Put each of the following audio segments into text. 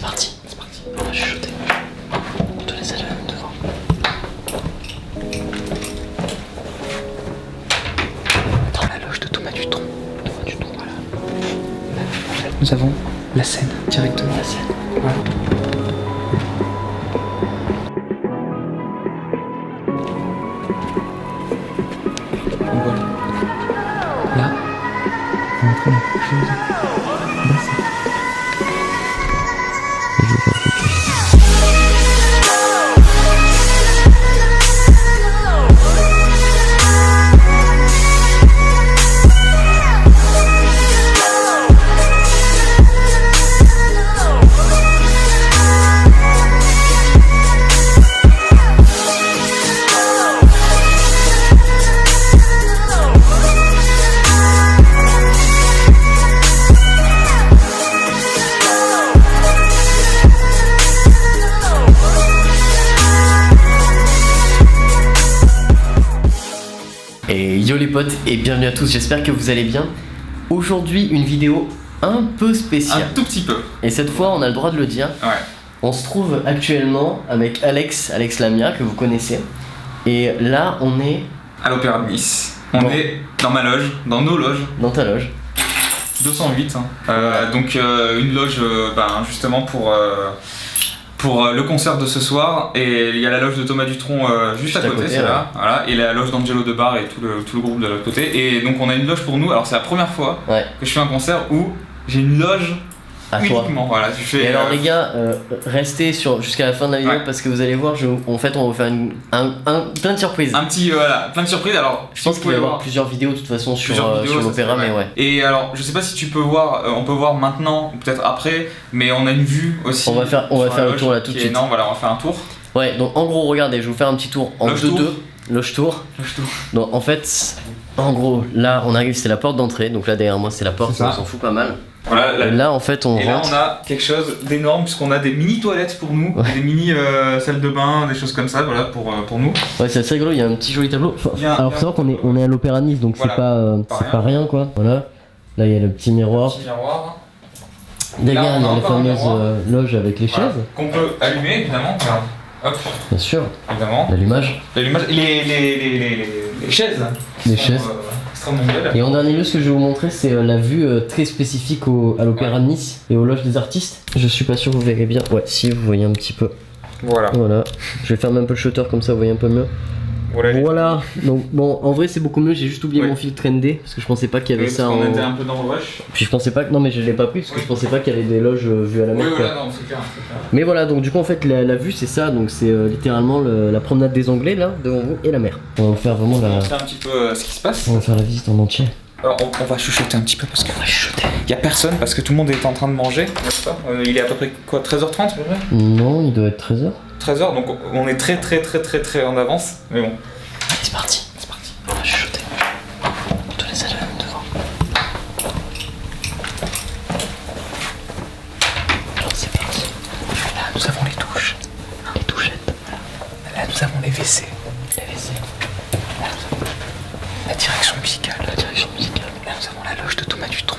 C'est parti. On va chuchoter. On te laisse aller devant. Dans la loge de Thomas Dutronc. Voilà. Là, en fait, nous avons la scène, directement la scène. Voilà. Donc voilà. Là, on est en train de quelque chose. Là, c'est... Et yo les potes et bienvenue à tous, j'espère que vous allez bien. Aujourd'hui une vidéo un peu spéciale. Un tout petit peu. Et cette fois on a le droit de le dire. Ouais. On se trouve actuellement avec Alex Lamia que vous connaissez. Et là on est... À l'Opéra de Nice. On est dans ma loge, dans nos loges. Dans ta loge. 208. Donc une loge justement pour le concert de ce soir, et il y a la loge de Thomas Dutronc juste à côté, c'est là, voilà, et la loge d'Angelo Debar et tout le groupe de l'autre côté, et donc on a une loge pour nous. Alors c'est la première fois que je fais un concert où j'ai une loge à uniquement, toi. Voilà, tu fais, et alors les gars, restez jusqu'à la fin de la vidéo parce que vous allez voir, on va vous faire plein de surprises. Plein de surprises. Alors je pense qu'il va y avoir plusieurs vidéos de toute façon sur l'opéra, mais ouais. Et alors je sais pas si tu peux voir, on peut voir maintenant ou peut-être après, mais on a une vue aussi. On va faire le tour là tout de suite. Non, voilà, on va faire un tour. Ouais, donc en gros regardez, je vais vous faire un petit tour en loge tour. Donc en fait, en gros là on arrive, c'est la porte d'entrée, donc là derrière moi c'est la porte, on s'en fout pas mal. Voilà, et là en fait on rentre. Là on a quelque chose d'énorme puisqu'on a des mini toilettes pour nous, des mini salles de bain, des choses comme ça, voilà pour nous. Ouais, c'est assez rigolo, il y a un petit joli tableau. Alors faut savoir qu'on est à l'Opéra de Nice, donc voilà, c'est pas rien quoi. Voilà, là il y a le petit miroir. Derrière il y a les fameuses loges avec les chaises. Qu'on peut allumer évidemment. Hop. Bien sûr. Évidemment. L'allumage. Les chaises. Les chaises. Et en dernier lieu, ce que je vais vous montrer, c'est la vue très spécifique à l'Opéra de Nice et aux loges des artistes. Je suis pas sûr que vous verrez bien. Ouais, si vous voyez un petit peu. Voilà. Je vais fermer un peu le shutter comme ça, vous voyez un peu mieux. Voilà. Donc bon, en vrai c'est beaucoup mieux. J'ai juste oublié mon filtre 3D parce que je pensais pas qu'il y avait ça. On était un peu dans le rush. Puis je pensais pas que... Non mais je l'ai pas pris parce que je pensais pas qu'il y avait des loges vues à la mer. Oui, voilà, non, c'est clair. Mais voilà, donc du coup en fait la vue c'est ça. Donc c'est littéralement la promenade des Anglais là devant vous et la mer. On va vous faire vraiment on va faire un petit peu ce qui se passe. On va faire la visite en entier. Alors on va chuchoter un petit peu parce que il y a personne parce que tout le monde est en train de manger, n'est-ce pas? Il est à peu près quoi, 13h30 c'est vrai? Non, il doit être 13h. 13h, donc on est très en avance, mais bon. C'est parti. On va chuchoter. On te laisse aller devant. Alors c'est parti. Là nous avons les douches. Les douchettes. Là nous avons les WC. Là nous avons la direction musicale. Là nous avons la loge de Thomas Dutronc.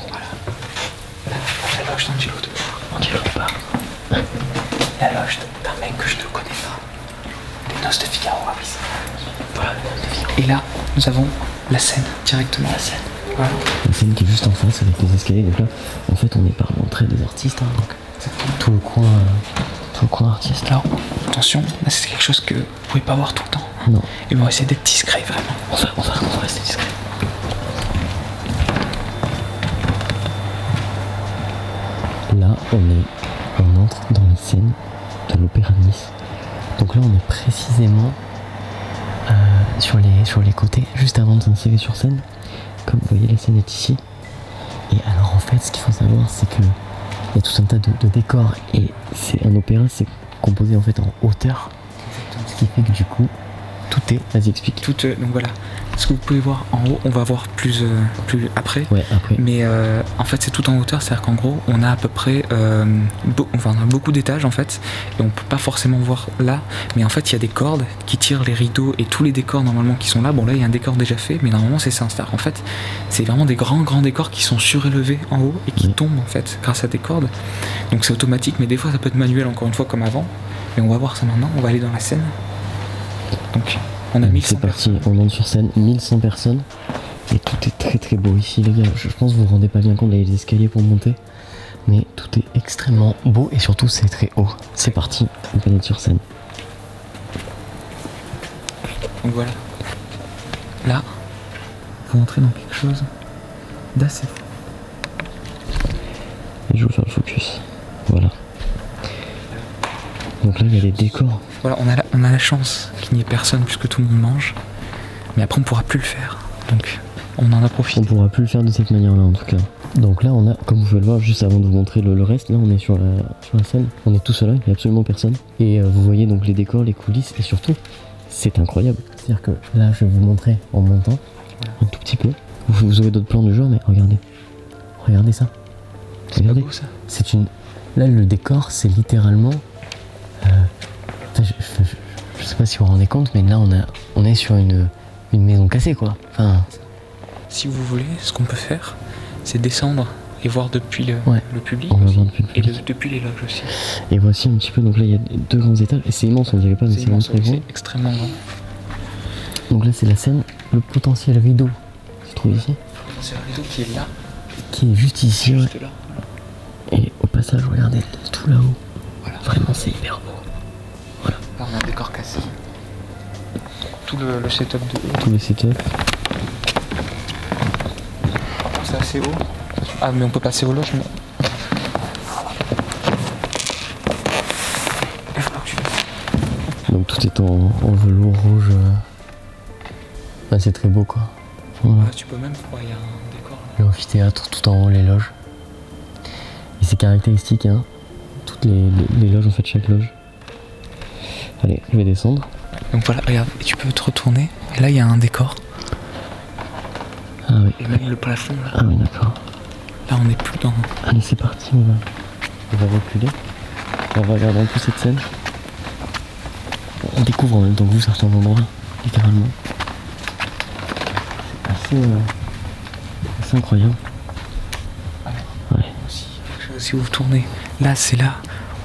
Voilà. Là la loge d'Angelo Debar. La loge d'un mec que je ne connais pas. Les noces de Figaro à Nice. Voilà. Et là, nous avons la scène, directement la scène. Voilà. La scène qui est juste en face avec les escaliers. Donc là, en fait, on est par l'entrée des artistes. Donc tout le coin artiste. Alors, attention, là c'est quelque chose que vous pouvez pas voir tout le temps. Non. Et on va essayer d'être discret, vraiment. On va rester discret. Là, on entre dans les scènes de l'Opéra de Nice. Donc là, on est précisément sur les côtés, juste avant de s'insérer sur scène. Comme vous voyez, la scène est ici. Et alors en fait, ce qu'il faut savoir, c'est que il y a tout un tas de décors. Et c'est un opéra, c'est composé en fait en hauteur. Ce qui fait que du coup, tout est, vas-y explique. Donc voilà, ce que vous pouvez voir en haut, on va voir plus après. Ouais, après. Mais en fait, c'est tout en hauteur, c'est-à-dire qu'en gros, on a à peu près, on a beaucoup d'étages en fait, et on peut pas forcément voir là, mais en fait, il y a des cordes qui tirent les rideaux et tous les décors normalement qui sont là. Bon là, il y a un décor déjà fait, mais normalement c'est ça. C'est-à-dire en fait, c'est vraiment des grands décors qui sont surélevés en haut et qui tombent en fait grâce à des cordes. Donc c'est automatique, mais des fois ça peut être manuel encore une fois comme avant. Et on va voir ça maintenant. On va aller dans la scène. Donc on a 1100 c'est parti, on monte sur scène, 1100 personnes. Et tout est très très beau ici les gars. Je pense que vous vous rendez pas bien compte, il y a les escaliers pour monter. Mais tout est extrêmement beau et surtout c'est très haut. C'est parti, on peut être sur scène. Donc voilà. Là, vous entrez dans quelque chose d'assez fou. Et je vais faire le focus. Voilà. Donc là il y a des décors. Voilà, on a la chance qu'il n'y ait personne puisque tout le monde mange. Mais après on pourra plus le faire. Donc on en a profité. On pourra plus le faire de cette manière là en tout cas. Donc là on a, comme vous pouvez le voir juste avant de vous montrer le reste, là on est sur la scène. On est tout seul là, il n'y a absolument personne. Et vous voyez donc les décors, les coulisses et surtout c'est incroyable. C'est-à-dire que là je vais vous montrer en montant un tout petit peu. Vous aurez d'autres plans du genre mais regardez. Regardez ça. Regardez. Beau, ça. C'est une. Là le décor c'est littéralement. Je sais pas si vous vous rendez compte, mais là on est sur une maison cassée quoi. Enfin. Si vous voulez, ce qu'on peut faire, c'est descendre et voir depuis le public, on va aussi, voir depuis le public. et depuis les loges aussi. Et voici un petit peu, donc là il y a 2 grands étages, et c'est immense, on dirait pas, mais c'est vraiment très grand. C'est extrêmement grand. Donc là c'est la scène, le potentiel rideau qui se trouve ici. C'est le rideau qui est là. Qui est juste ici, Juste là. Et au passage, regardez tout là-haut. Voilà. Vraiment c'est hyper beau. Là on a un décor cassé. Tout le setup de haut. Tout le setup. C'est assez haut. Ah mais on peut passer aux loges mais... Donc tout est en velours rouge. Là c'est très beau quoi. Voilà. Tu peux même voir, il y a un décor là. L'amphithéâtre tout en haut, les loges. Et c'est caractéristique hein. Toutes les loges en fait, chaque loge. Allez, je vais descendre. Donc voilà, regarde, et tu peux te retourner. Et là il y a un décor. Ah oui. Et même le plafond là. Ah oui d'accord. Là on n'est plus dans... Allez c'est parti, on va reculer. On va regarder un peu cette scène. On découvre en même temps que vous certains endroits, littéralement. C'est incroyable. Ouais. Si vous tournez, là c'est là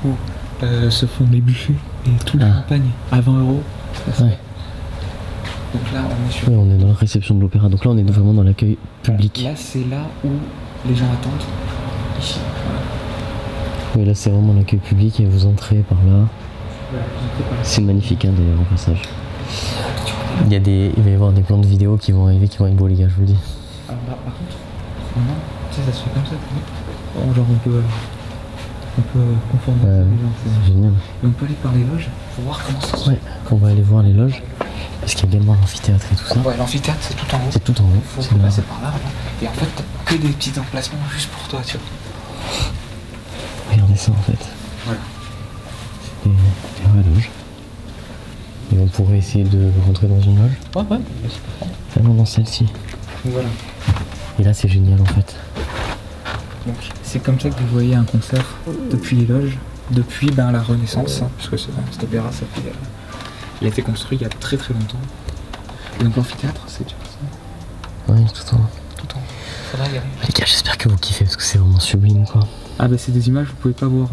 où se font les buffets et tout le champagne à 20 €. Ouais. Donc là on est sur... Ouais, on est dans la réception de l'opéra, donc là on est vraiment dans l'accueil public. Là c'est là où les gens attendent. Ici. Voilà. Oui là c'est vraiment l'accueil public et vous entrez par là. C'est magnifique hein, d'ailleurs au passage. Il va y avoir des plans de vidéos qui vont arriver, qui vont être beaux les gars, je vous le dis. Alors là, par contre, maintenant, tu sais, ça se fait comme ça. Genre on peut conformer les gens. C'est génial. Et on peut aller par les loges pour voir comment ça se fait. Ouais, on va aller voir les loges. Parce qu'il y a également l'amphithéâtre et tout ça. Ouais, l'amphithéâtre c'est tout en haut. C'est tout en haut. Faut passer par là, voilà. Et en fait, t'as que des petits emplacements juste pour toi, tu vois. Regardez ça en fait. Voilà. C'est des vraies loges. Et on pourrait essayer de rentrer dans une loge. Ouais. Vraiment dans celle-ci. Voilà. Et là c'est génial en fait. Donc c'est comme ça que vous voyez un concert depuis les loges, depuis la Renaissance, hein, puisque cet opéra, ça fait, il a été construit il y a très très longtemps. Et donc l'amphithéâtre, c'est du ça. Oui, tout en haut. Tout en haut. Faudra y aller. Les gars, j'espère que vous kiffez parce que c'est vraiment sublime quoi. Ah bah c'est des images, vous pouvez pas voir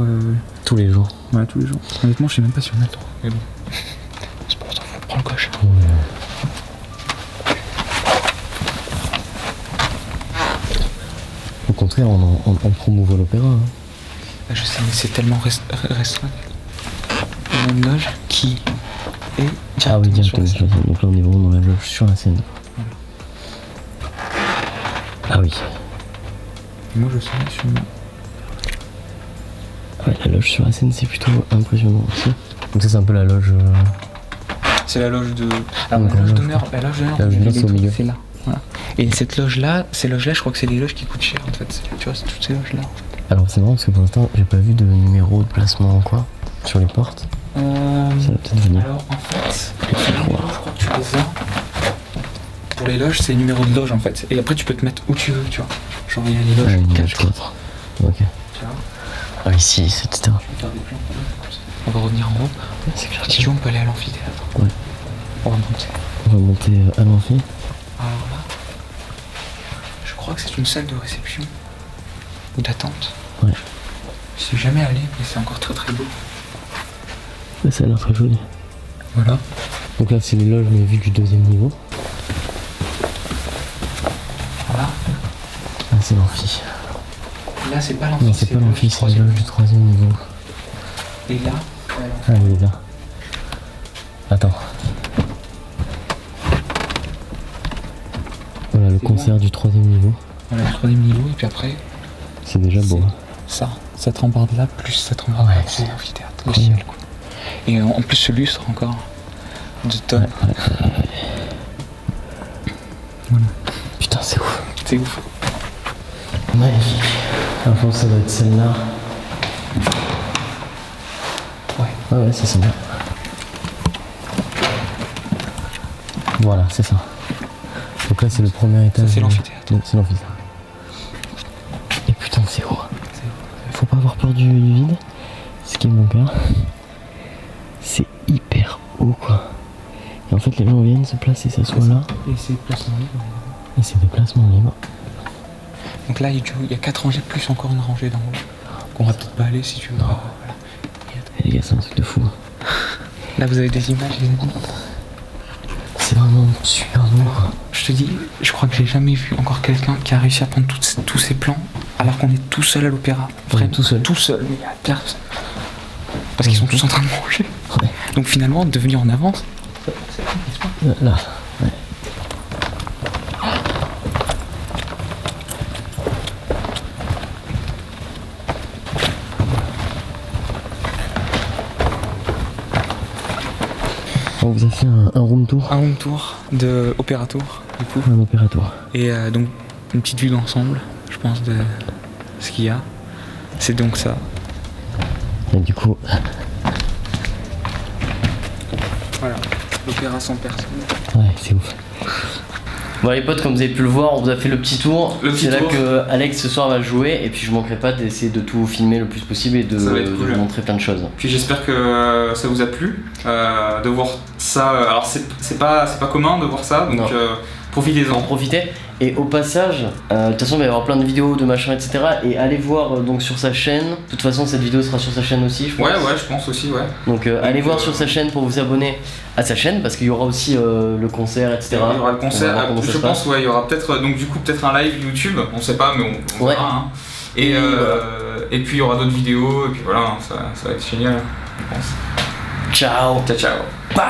tous les jours. Voilà, tous les jours. Honnêtement, je sais même pas si on a le droit. Mais bon. C'est pour ça, faut prendre le coche. Ouais. Au contraire, on promouvoit l'opéra. Hein. Je sais, mais c'est tellement restreint. Il y a une loge qui est directement oui, directement sur la scène. Donc là, on est vraiment dans la loge sur la scène. Ah oui. Moi, je suis sûrement. Ouais, la loge sur la scène, c'est plutôt impressionnant aussi. Donc ça, c'est un peu la loge... C'est la loge de... Alors, la loge d'honneur, c'est au milieu. C'est là. Voilà. Et cette loge-là, je crois que c'est les loges qui coûtent cher, en fait. Tu vois, c'est toutes ces loges-là. Alors, c'est marrant parce que pour l'instant, j'ai pas vu de numéro de placement ou quoi sur les portes. Ça va peut-être venir. Alors en fait, les numéros, je crois que tu les as. Pour les loges, c'est les numéros de loge en fait. Et après tu peux te mettre où tu veux, tu vois. Genre il y a les loges 4, je crois. 4. Ok. Tu vois. Ah ici, etc. Je vais faire des plans. On va revenir en haut. C'est clair. Si tu veux, on peut aller à l'amphithéâtre. Ouais. On va monter. On va monter à l'amphi. Alors là, je crois que c'est une salle de réception ou d'attente. Ouais. Je suis jamais allé, mais c'est encore très très beau. Là, ça a l'air très joli. Voilà. Donc là, c'est les loges, mais vues du 2e niveau. Voilà. Là, c'est l'amphi. Là, c'est pas l'amphi. Non, c'est pas l'amphi, c'est les loges du 3e niveau. Et là, Ah, il est là. Attends. Voilà, le concert du 3e niveau. voilà le 3e niveau, et puis après, C'est déjà beau. hein. ça, cette rambarde là, plus cette rambarde là, Ouais, c'est l'amphithéâtre. Le incroyable. ciel, quoi. Et en plus, ce lustre encore de tonnes. Voilà. Putain, c'est ouf. C'est ouf. Magnifique. À fond, ça doit être celle-là. Ouais. Ouais, c'est celle-là. Voilà, c'est ça. Donc là, c'est le premier étage. Ça, c'est l'amphithéâtre. C'est l'amphithéâtre. Et putain, c'est haut. Faut pas avoir peur du vide, ce qui est mon cas. C'est hyper haut, quoi. Et en fait, les gens viennent se placer, s'assoient là. Et c'est placement libre. Et c'est des placements libres. Donc là, il y a 4 rangées, plus encore une rangée d'en haut. Qu'on va peut-être pas aller si tu veux. Voilà. Et les gars, c'est un truc de fou. Là, vous avez des images, les amis. C'est vraiment super beau, quoi. Je te dis, je crois que j'ai jamais vu encore quelqu'un qui a réussi à prendre tous ces plans alors qu'on est tout seul à l'opéra. Vraiment, tout seul. Tout seul, mais il y a personne. Parce qu'ils sont tous en train de manger. Ouais. Donc finalement, de venir en avance, Là, ouais. On vous a fait un room tour, un home tour de Opéra Tour, du coup. un opératoire. Et donc, une petite vue d'ensemble, je pense, de ce qu'il y a. C'est donc ça. Et du coup, Voilà, l'opéra sans personne. ouais, c'est ouf. Bon les potes, comme vous avez pu le voir, on vous a fait le petit tour. C'est là que Alex ce soir va jouer et puis je manquerai pas d'essayer de tout filmer le plus possible et de vous montrer plein de choses. Puis j'espère que ça vous a plu de voir ça. Alors c'est pas commun de voir ça, donc profitez-en. En profitez. Et au passage, de toute façon il va y avoir plein de vidéos, de machins, etc. Et allez voir donc sur sa chaîne. De toute façon cette vidéo sera sur sa chaîne aussi, je pense. Ouais, je pense aussi, ouais. Donc allez voir sur sa chaîne pour vous abonner à sa chaîne parce qu'il y aura aussi le concert, etc. Il y aura le concert, je pense, ouais, il y aura peut-être donc du coup peut-être un live YouTube, on sait pas, mais on verra. Hein. Et puis il y aura d'autres vidéos, et puis voilà, ça va être génial, je pense. Ciao. Ciao. Bam.